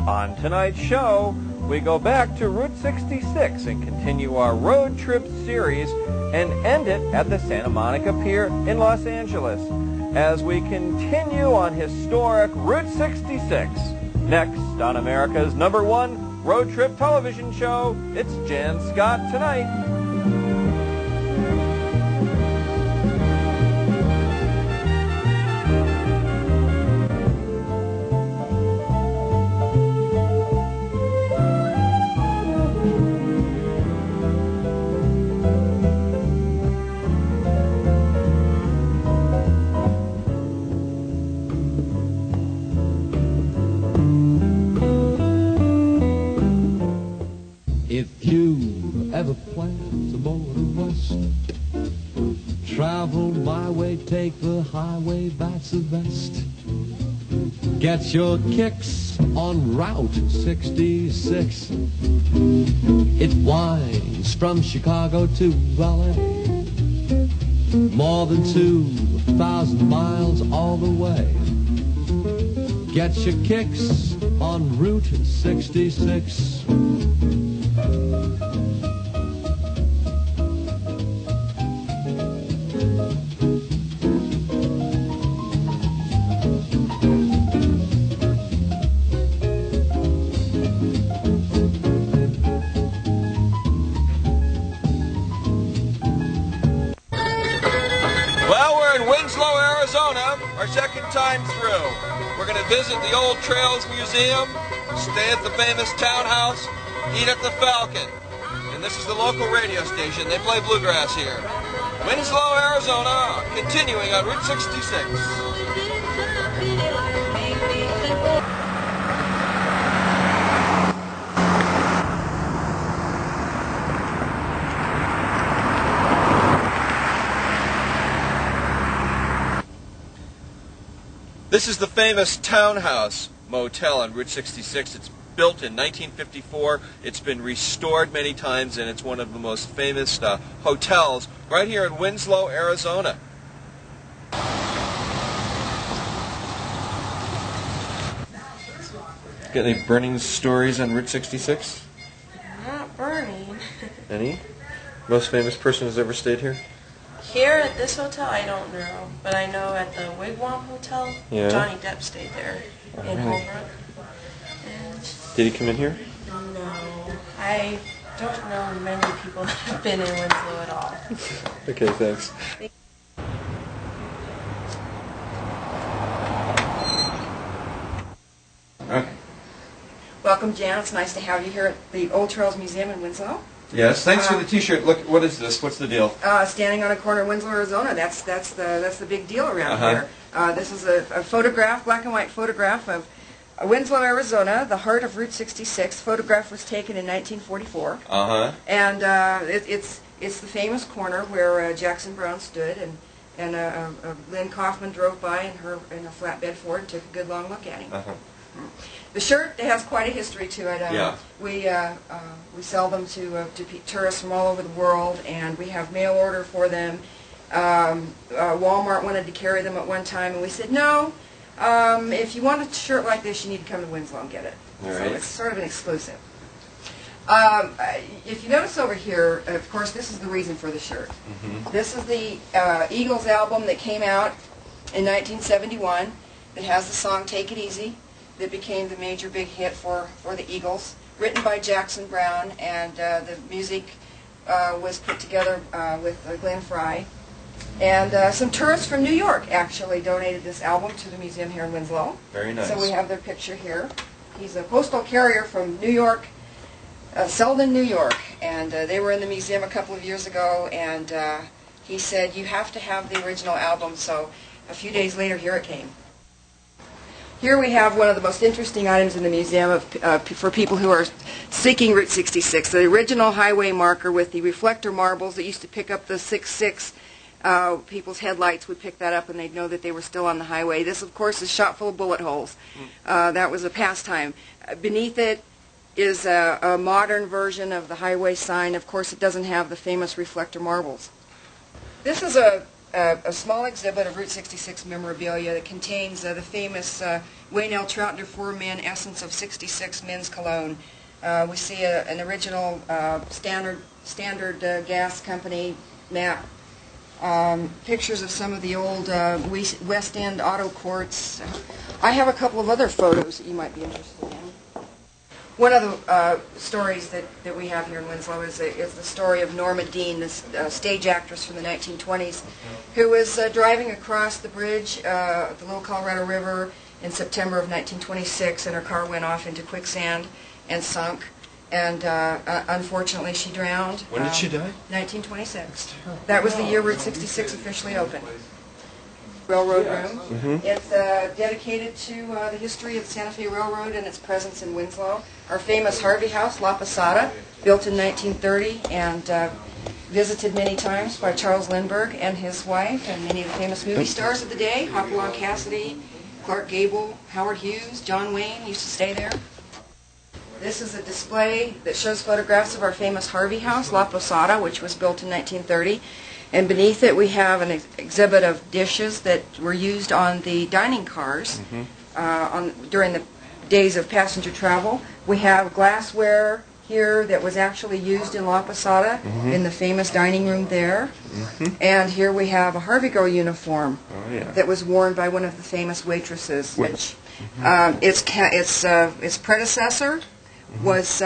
On tonight's show, we go back to Route 66 and continue our road trip series and end it at the Santa Monica Pier in Los Angeles as we continue on historic Route 66. Next on America's #1 road trip television show, it's Jan Scott Tonight. If you ever plan to motor west, travel my way, take the highway, that's the best. Get your kicks on Route 66. It winds from Chicago to LA, more than 2,000 miles all the way. Get your kicks on Route 66. Well, we're in Winslow, Arizona, our second time through. We're going to visit the Old Trails Museum, stay at the famous townhouse, eat at the Falcon. And this is the local radio station. They play bluegrass here. Winslow, Arizona, continuing on Route 66. This is the famous Townhouse Motel on Route 66. It's built in 1954. It's been restored many times, and it's one of the most famous hotels right here in Winslow, Arizona. Got any burning stories on Route 66? Not burning. Any? Most famous person who's ever stayed here? Here at this hotel, I don't know, but I know at the Wigwam Hotel, Yeah. Johnny Depp stayed there in really? Holbrook. And Did he come in here? no, I don't know many people that have been in Winslow at all. Okay, thanks. Okay. Welcome, Jan. It's nice to have you here at the Old Trails Museum in Winslow. Yes, thanks for the T-shirt. Look, what is this? What's the deal? Standing on a corner of Winslow, Arizona. That's the big deal around here. This is a photograph, black and white photograph of Winslow, Arizona, the heart of Route 66. Photograph was taken in 1944. And it's the famous corner where Jackson Brown stood, and Lynn Kaufman drove by in her flatbed Ford and took a good long look at him. The shirt has quite a history to it. We sell them to tourists from all over the world, and we have mail order for them. Walmart wanted to carry them at one time, and we said, no, if you want a shirt like this, you need to come to Winslow and get it. All So right. it's sort of an exclusive. If you notice over here, of course, this is the reason for the shirt. This is the Eagles album that came out in 1971 that has the song Take It Easy, that became the major big hit for the Eagles, written by Jackson Brown, and the music was put together with Glenn Frey. And some tourists from New York actually donated this album to the museum here in Winslow. Very nice. So we have their picture here. He's a postal carrier from New York, Selden, New York, and they were in the museum a couple of years ago, and he said, you have to have the original album, so a few days later, here it came. Here we have one of the most interesting items in the museum for people who are seeking Route 66, the original highway marker with the reflector marbles that used to pick up the 66. People's headlights would pick that up and they'd know that they were still on the highway. This, of course, is shot full of bullet holes. That was a pastime. Beneath it is a modern version of the highway sign. Of course, it doesn't have the famous reflector marbles. This is a a small exhibit of Route 66 memorabilia that contains the famous Wayne L. Troutner 4-Men Essence of 66 men's cologne. We see an original standard gas company map. Pictures of some of the old West End auto courts. I have a couple of other photos that you might be interested in. One of the stories that we have here in Winslow is the story of Norma Dean, this stage actress from the 1920s, who was driving across the bridge, the Little Colorado River, in September of 1926, and her car went off into quicksand and sunk. And unfortunately, she drowned. When did she die? 1926. That was the year Route 66 officially opened. Railroad Room. Mm-hmm. It's dedicated to the history of the Santa Fe Railroad and its presence in Winslow. Our famous Harvey House, La Posada, built in 1930 and visited many times by Charles Lindbergh and his wife and many of the famous movie stars of the day. Hopalong Cassidy, Clark Gable, Howard Hughes, John Wayne used to stay there. This is a display that shows photographs of our famous Harvey House, La Posada, which was built in 1930. And beneath it we have an exhibit of dishes that were used on the dining cars during the days of passenger travel. We have glassware here that was actually used in La Posada in the famous dining room there. And here we have a Harvey Girl uniform that was worn by one of the famous waitresses. Which its predecessor was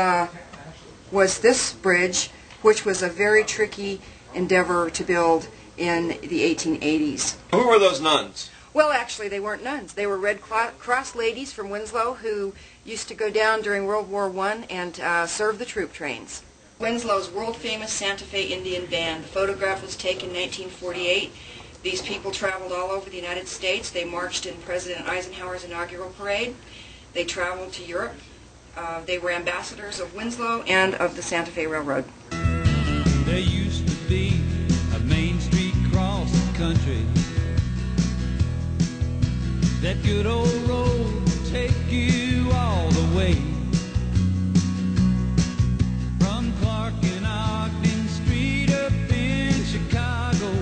this bridge, which was a very tricky endeavor to build in the 1880s. Who were those nuns? Well, actually, they weren't nuns. They were Red Cross ladies from Winslow who used to go down during World War I and serve the troop trains. Winslow's world-famous Santa Fe Indian Band. The photograph was taken in 1948. These people traveled all over the United States. They marched in President Eisenhower's inaugural parade. They traveled to Europe. They were ambassadors of Winslow and of the Santa Fe Railroad. There used to be a main street across the country. That good old road would take you all the way. From Clark and Ogden Street up in Chicago.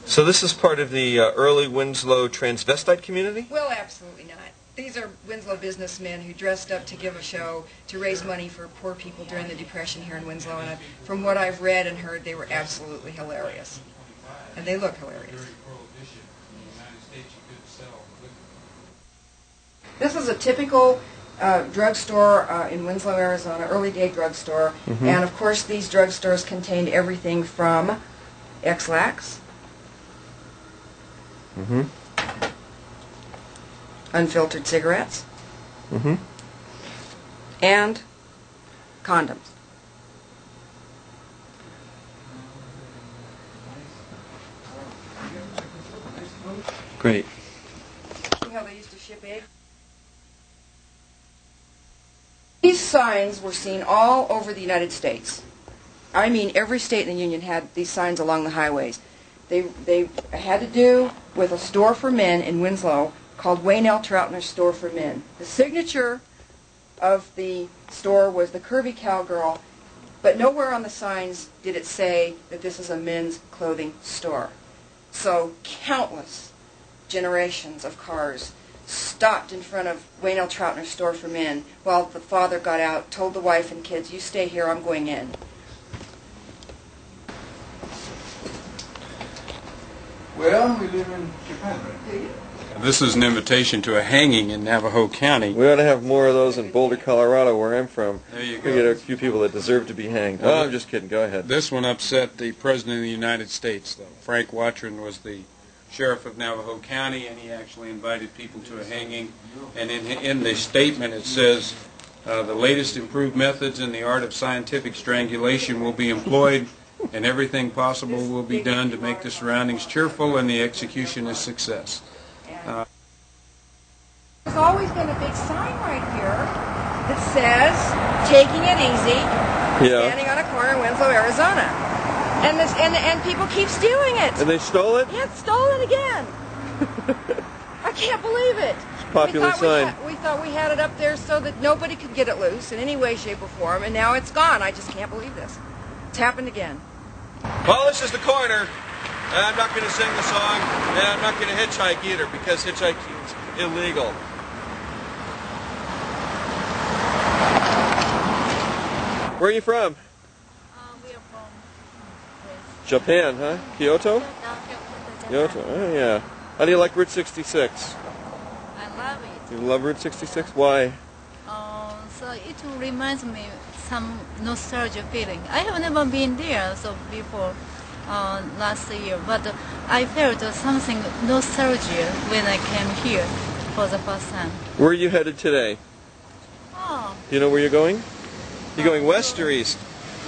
So this is part of the early Winslow transvestite community? Well, absolutely not. These are Winslow businessmen who dressed up to give a show to raise money for poor people during the Depression here in Winslow. And from what I've read and heard, they were absolutely hilarious. And they look hilarious. This is a typical drugstore in Winslow, Arizona, early day drugstore. And of course, these drugstores contained everything from X-Lax, unfiltered cigarettes, and condoms. Great. See how they used to ship eggs? These signs were seen all over the United States. I mean, every state in the Union had these signs along the highways. They had to do with a store for men in Winslow called Wayne L. Troutner's Store for Men. The signature of the store was the Curvy Cowgirl, but nowhere on the signs did it say that this is a men's clothing store. So countless generations of cars stopped in front of Wayne L. Troutner's Store for Men while the father got out, told the wife and kids, "You stay here, I'm going in." Well, we live in Japan, right? Do you? This is an invitation to a hanging in Navajo County. We ought to have more of those in Boulder, Colorado, where I'm from. There you We go. get a few people that deserve to be hanged. Oh, I'm just kidding. Go ahead. This one upset the President of the United States, though. Frank Watron was the sheriff of Navajo County, and he actually invited people to a hanging. And in the statement it says, the latest improved methods in the art of scientific strangulation will be employed, and everything possible will be done to make the surroundings cheerful and the execution a success. There's always been a big sign right here that says, "Taking it easy," standing on a corner in Winslow, Arizona. And people keep stealing it. And they stole it? Yeah, stolen again. I can't believe it. It's a popular sign. We thought we had it up there so that nobody could get it loose in any way, shape, or form, and now it's gone. I just can't believe this. It's happened again. Well, this is the corner. I'm not going to sing the song, and I'm not going to hitchhike either, because hitchhiking is illegal. Where are you from? We are from Japan, huh? Kyoto? Kyoto, oh yeah. How do you like Route 66? I love it. You love Route 66? Why? So it reminds me some nostalgia feeling. I have never been there so before last year, but I felt something nostalgia when I came here for the first time. Where are you headed today? Oh, Do you know where you're going? You going west or east?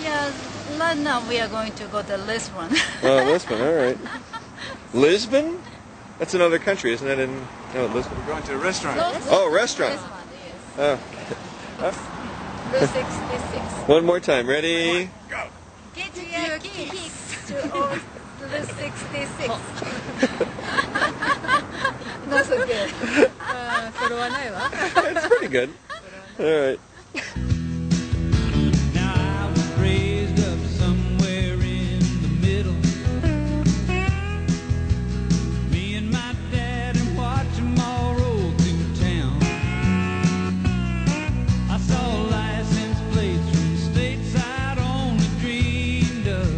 yes. Right now we are going to go to Lisbon. Oh, Lisbon, all right. Lisbon? That's another country, isn't it? No, Lisbon. We're going to a restaurant. Oh, restaurant. Lisbon, yes. Oh. Route 66. One more time. Ready? Go. Get your kicks to Route 66. Not so good. それはないわ。 It's pretty good. All right. Now I was raised up somewhere in the middle. Me and my dad and watch 'em all roll through town. I saw license plates from states I'd only dreamed of.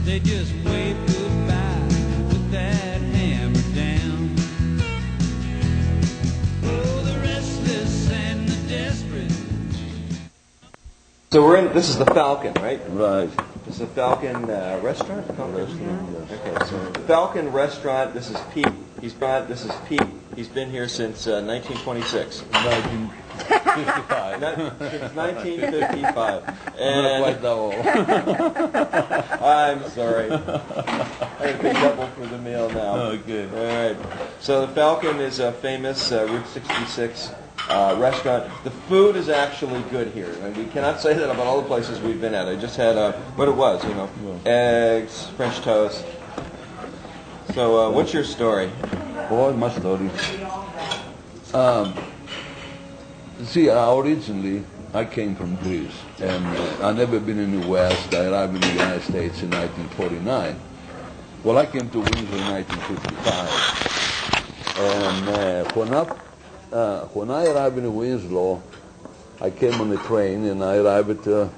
They just waved goodbye with that hammer down. Oh, the restless and the desperate. So we're in. This is the Falcon, right? Right. This is the Falcon restaurant. Restaurant, yes. Okay, so the Falcon restaurant. This is Pete. This is Pete. He's been here since 1926. 1955. Since 1955. I'm not quite that old. I'm sorry. I pay double for the meal now. Oh, good. All right. So the Falcon is a famous Route 66 restaurant. The food is actually good here, and we cannot say that about all the places we've been at. I just had what it was, eggs, French toast. So what's your story? Oh, my story. See, originally, I came from Greece, and I never been in the West. I arrived in the United States in 1949. Well, I came to Winslow in 1955. And when I arrived in Winslow, I came on the train, and I arrived at the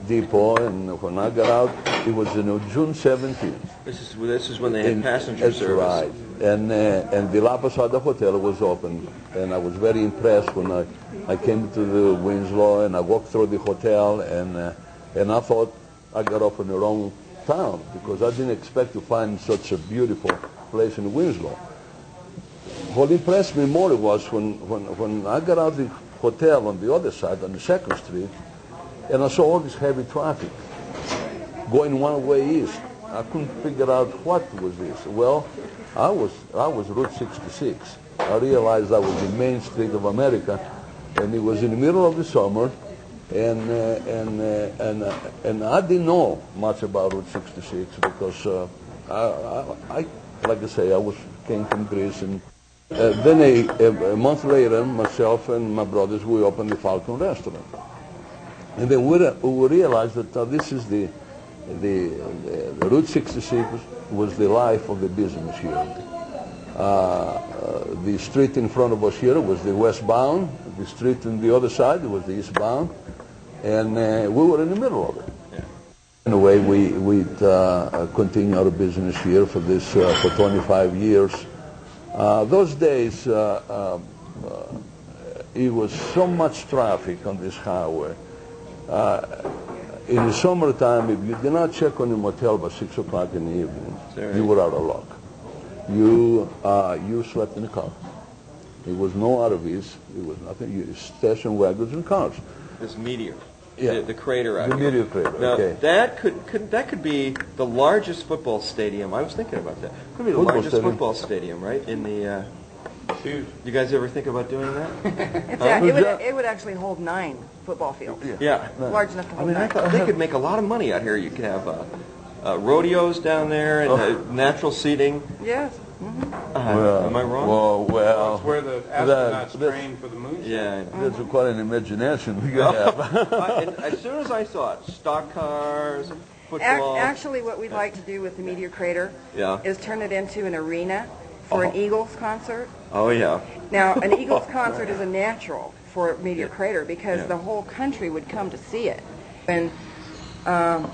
depot, and when I got out, it was June 17th. This is when they had passenger That's service. right. And the La Posada Hotel was open, and I was very impressed when I came to the Winslow, and I walked through the hotel, and I thought I got off in the wrong town, because I didn't expect to find such a beautiful place in Winslow. What impressed me more was when I got out of the hotel on the other side, on the 2nd Street, and I saw all this heavy traffic going one way east. I couldn't figure out what was this. Well, I was Route 66. I realized I was the main street of America, and it was in the middle of the summer, and I didn't know much about Route 66 because I like I say, came from Greece, and then a month later, myself and my brothers, we opened the Falcon restaurant, and then we realized that this is the Route 66 was the life of the business here. The street in front of us here was the westbound. The street on the other side was the eastbound, and we were in the middle of it. Yeah. Anyway, we continue our business here for 25 years. Those days, it was so much traffic on this highway. In the summertime, if you did not check on the motel by 6 o'clock in the evening, you were out of luck. You slept in the car. There was no RVs. There was nothing. You station wagons and cars. This meteor. Yeah. The crater out The here. meteor crater. Now, Okay. that could be the largest football stadium. I was thinking about that. Could be the Football largest stadium. football stadium, right? In the. You guys ever think about doing that? It would actually hold 9 football fields. Yeah. Large enough to I hold mean, I 9. thought they could make a lot of money out here. You could have rodeos down there and natural seating. Yes. Am I wrong? Well, It's where the astronauts train for the moon. Yeah. I know. that's quite an imagination we could have. As soon as I saw it, stock cars, football. Actually, what we'd like to do with the Meteor Crater Yeah. is turn it into an arena for an Eagles concert. Oh, yeah. Now, an Eagles concert is a natural for Meteor Crater because the whole country would come to see it. When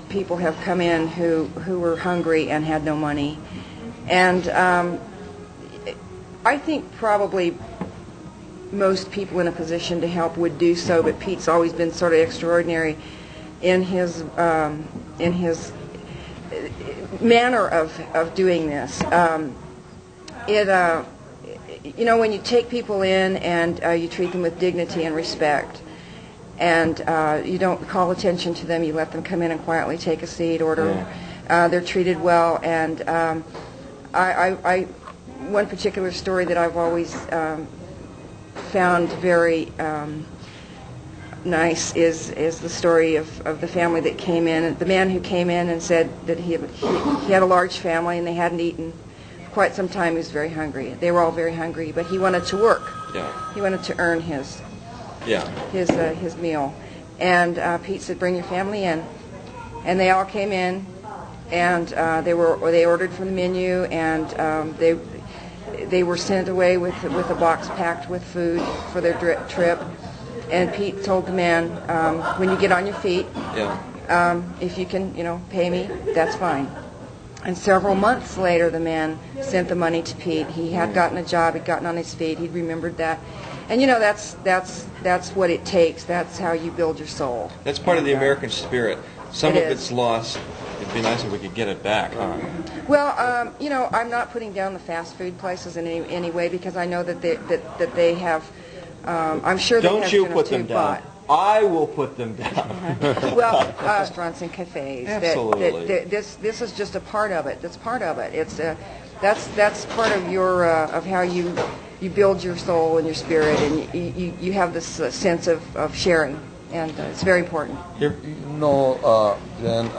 people have come in who were hungry and had no money. And I think probably most people in a position to help would do so, but Pete's always been sort of extraordinary in his manner of doing this. You know, when you take people in and you treat them with dignity and respect, and you don't call attention to them, you let them come in and quietly take a seat, order. They're treated well, and one particular story that I've always found very nice is the story of the family that came in. The man who came in and said that he had a large family and they hadn't eaten for quite some time. He was very hungry. They were all very hungry, but he wanted to work. Yeah. He wanted to earn his meal. And Pete said, "Bring your family in." And they all came in, and they ordered from the menu, and they were sent away with a box packed with food for their trip. And Pete told the man, "When you get on your feet, if you can, pay me, that's fine." And several months later, the man sent the money to Pete. He had gotten a job. He'd gotten on his feet. He'd remembered that. And that's what it takes. That's how you build your soul. That's part of the American spirit. Some of it's lost. It'd be nice if we could get it back, huh? Well, I'm not putting down the fast food places in any way because I know that they have. I'm sure they have. Don't you put them down. I will put them down. Well, restaurants and cafes. Absolutely. This is just a part of it. That's part of it. It's that's part of your of how you build your soul and your spirit, and you have this sense of sharing, and it's very important. Jann,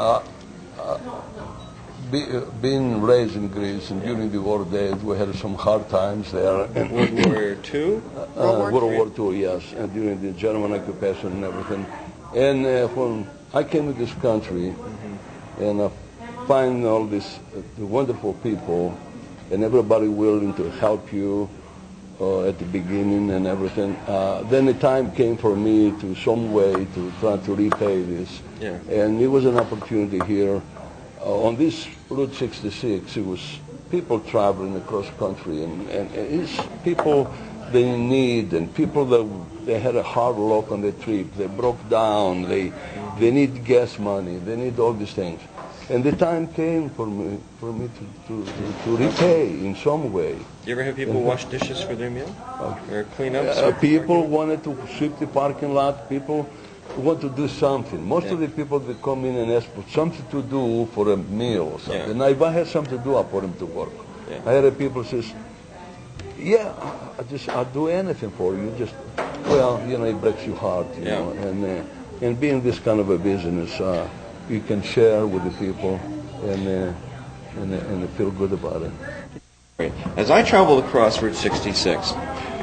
being raised in Greece and during the war days, we had some hard times there. World War II? World War II, yes, and during the German occupation and everything. And when I came to this country, and I find all these wonderful people, and everybody willing to help you at the beginning and everything, then the time came for me to some way to try to repay this. Yeah. And it was an opportunity here. On this Route 66, it was people traveling across country, and it's people they need, and people that they had a hard luck on their trip, they broke down, they need gas money, they need all these things. And the time came for me to repay in some way. You ever have people wash dishes for their meal? Or clean up? People wanted to sweep the parking lot. People want to do something. Most of the people that come in and ask for something to do for a meal or something. And if I had something to do, I put them to work. I had people says, "Yeah, I'll do anything for you. Just, well, it breaks your heart, you know." And being this kind of a business, you can share with the people and feel good about it. As I traveled across Route 66,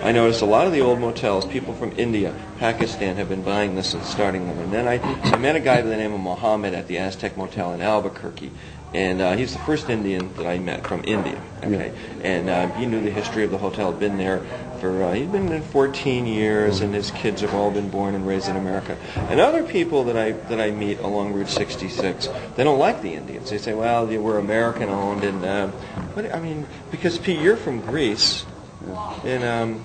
I noticed a lot of the old motels, people from India, Pakistan have been buying this and starting them. And then I met a guy by the name of Mohammed at the Aztec Motel in Albuquerque. And he's the first Indian that I met from India. Okay, and he knew the history of the hotel. Had been there for he'd been there 14 years, and his kids have all been born and raised in America. And other people that I meet along Route 66, they don't like the Indians. They say, "Well, we're American owned," and because Pete, you're from Greece, and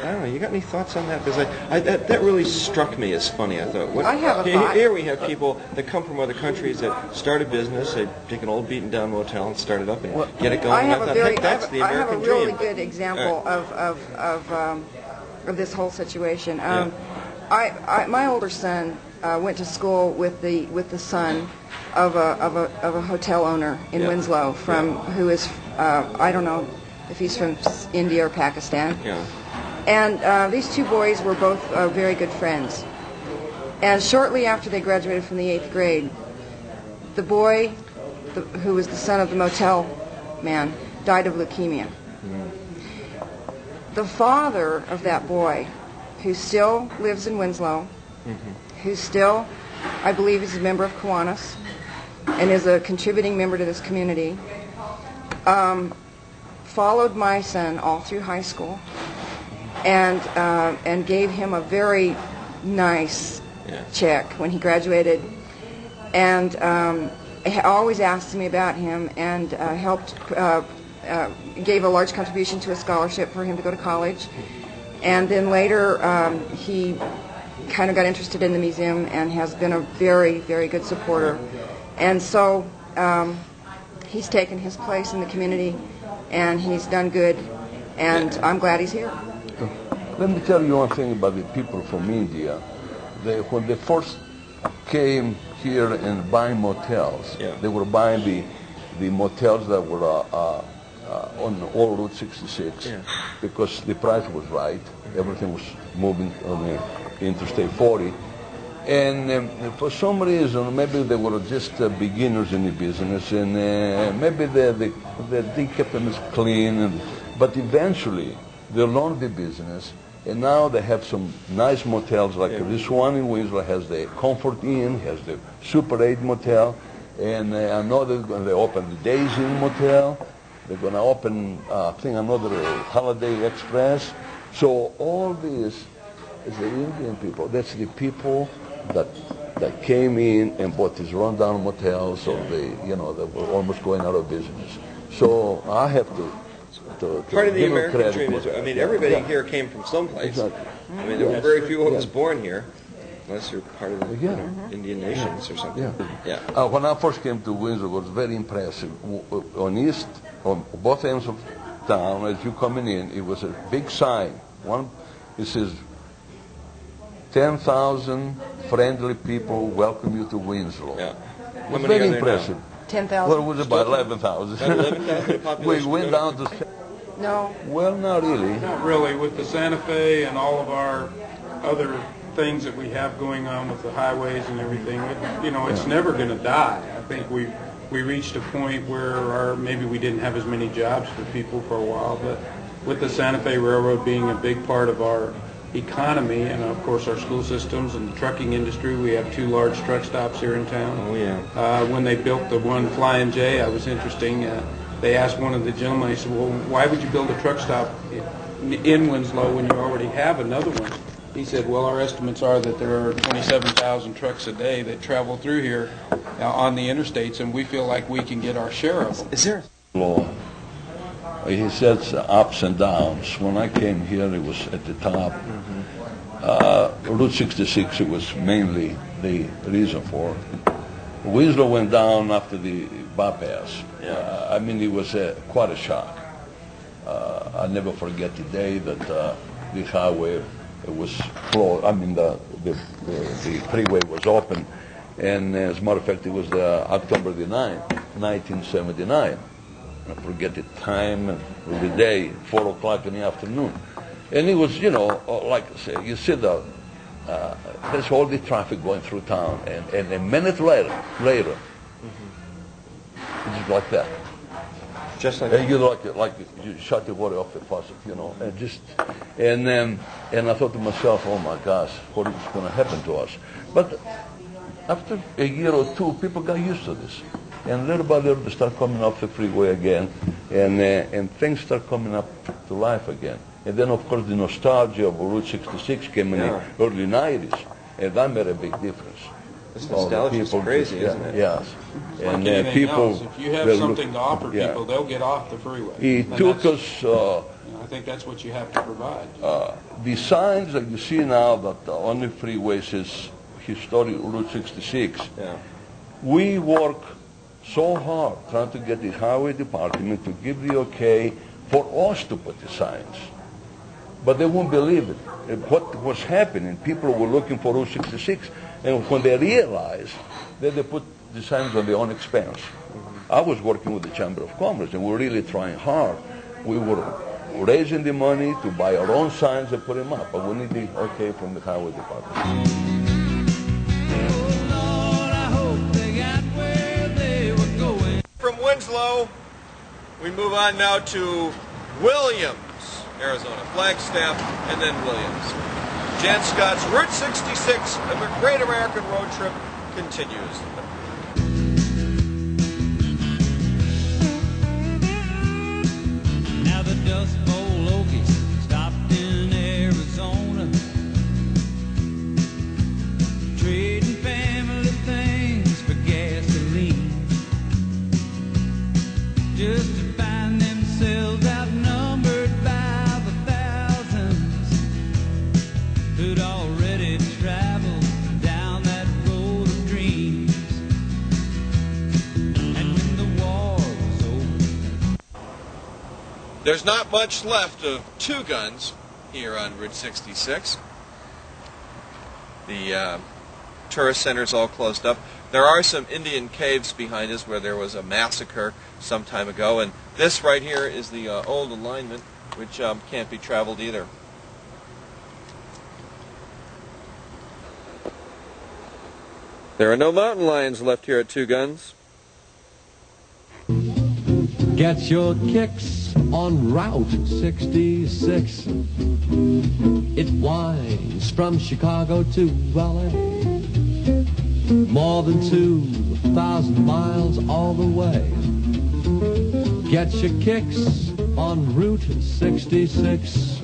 I don't know. You got any thoughts on that? Because that really struck me as funny. I thought. I have a thought. Here we have people that come from other countries that start a business. They take an old beaten down motel and start it up and get it going. I have I have a really good example of this whole situation. My older son went to school with the son of a hotel owner in Winslow who is I don't know if he's from India or Pakistan. Yeah. And these two boys were both very good friends. And shortly after they graduated from the 8th grade, the boy, who was the son of the motel man, died of leukemia. The father of that boy, who still lives in Winslow, who still, I believe, is a member of Kiwanis, and is a contributing member to this community, followed my son all through high school, and gave him a very nice check when he graduated, and always asked me about him, and gave a large contribution to a scholarship for him to go to college. And then later he kind of got interested in the museum and has been a very, very good supporter. And so he's taken his place in the community, and he's done good, and I'm glad he's here. Let me tell you one thing about the people from India. When they first came here and buying motels, they were buying the motels that were on old Route 66 because the price was right. Everything was moving on the Interstate 40. And for some reason, maybe they were just beginners in the business, and maybe they kept them clean. But eventually, they learned the business, and now they have some nice motels, like this one in Winslow has the Comfort Inn, has the Super 8 motel, and I know they open the Days Inn motel. They're going to open, I think, another Holiday Express. So all this is the Indian people. That's the people that came in and bought these rundown motels, or they were almost going out of business. So I have to part of the give them American credit dream for is, that. I mean, everybody here came from someplace. Exactly. I mean, there were very few of us born here, unless you're part of the Indian nations or something. When I first came to Windsor, it was very impressive. On both ends of town, as you coming in, it was a big sign. One, it says, 10,000 friendly people welcome you to Winslow. Yeah. It was very impressive. 10,000. Well, it was about 11,000. About 11,000 population. We went down to... No. Well, not really. Not really. With the Santa Fe and all of our other things that we have going on with the highways and everything, it's never going to die. I think we reached a point where maybe we didn't have as many jobs for people for a while, but with the Santa Fe Railroad being a big part of our economy, and of course our school systems and the trucking industry, we have 2 large truck stops here in town. Oh yeah. When they built the one Flying J, I was interesting. They asked one of the gentlemen, he said, well, why would you build a truck stop in Winslow when you already have another one? He said, well, our estimates are that there are 27,000 trucks a day that travel through here on the interstates, and we feel like we can get our share of them. Is there? He says ups and downs. When I came here, it was at the top. Route 66, it was mainly the reason for it. Winslow went down after the bypass. I mean, it was quite a shock. I'll never forget the day that the highway was closed. I mean, the freeway was open, and as a matter of fact, it was October the 9th, 1979. I forget the time of the day, 4 o'clock in the afternoon. And it was, like I say, you see there's all the traffic going through town, and a minute later, it's like that. Just like that. You like you shut the water off the faucet, and I thought to myself, oh my gosh, what is going to happen to us? But after a year or two, people got used to this. And little by little, they start coming off the freeway again, and things start coming up to life again. And then, of course, the nostalgia of Route 66 came in the early 90s, and that made a big difference. This nostalgia is crazy, isn't it? Yes. And people, else. If you have something to offer people, they'll get off the freeway. It took us... I think that's what you have to provide. The signs that you see now that on the freeway says historic Route 66, we work so hard trying to get the highway department to give the okay for us to put the signs. But they won't believe it. What was happening, people were looking for Route 66, and when they realized that they put the signs on their own expense. I was working with the Chamber of Commerce, and we were really trying hard. We were raising the money to buy our own signs and put them up, but we need the okay from the highway department. From Winslow, we move on now to Williams, Arizona. Flagstaff, and then Williams. Jann Scott's Route 66, a great American road trip, continues. There's not much left of Two Guns here on Route 66. The tourist center's all closed up. There are some Indian caves behind us where there was a massacre some time ago, and this right here is the old alignment, which can't be traveled either. There are no mountain lions left here at Two Guns. Get your kicks on Route 66. It winds from Chicago to LA. More than 2,000 miles all the way. Get your kicks on Route 66.